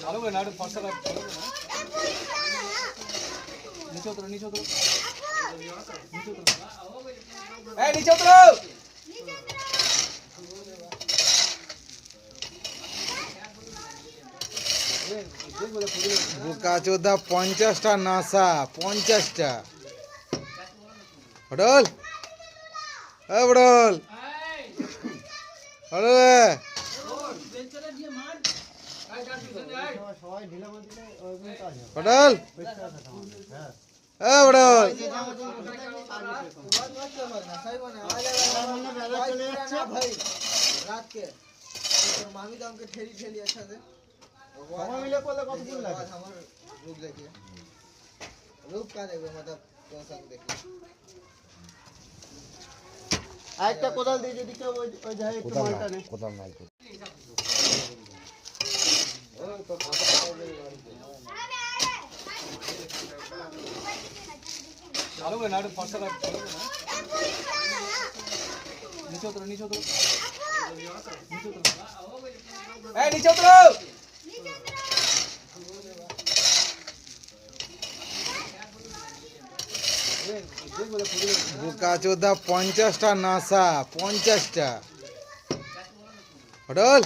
ভালো করে না একটু ফর্সা রাখ ভালো করে না নিচে উতরো নিচে উতরো নিচে উতরো এই নিচে উতরো বুকাচোদা 50টা নাসা 50টা পটল পটল পটল পটল मामी तो हमके ठेली ठेली अच्छा से সময় মিলে করলে কতদিন লাগে हमार रूप देखिए रूप का देखो मतलब तो संग देखिए আরেকটা কোদাল দিয়ে যদি কেউ ওই যায় একটু মালটা নে কোদাল নাই ভালো করে না একটু ফর্সা রাখ ভালো করে না নিচে উতরো নিচে উতরো নিচে উতরো এই নিচে উতরো বুকাচোদা 50টা নাসা 50টা পটল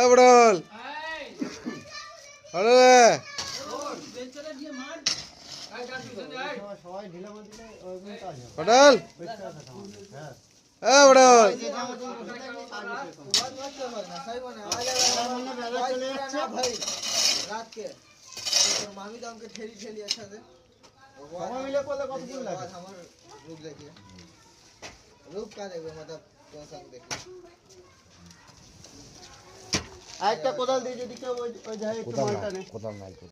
পটল পটল পটল পটল रात के मामी तो हमके ठेली ठेली अच्छा से সময় মিলে করলে কতদিন লাগে हमार रूप देखिए रूप का देखो मतलब तो संग देखिए আরেকটা কোদাল দিয়ে যদি কেউ ওই যায় একটু মালটা নে কোদাল নাই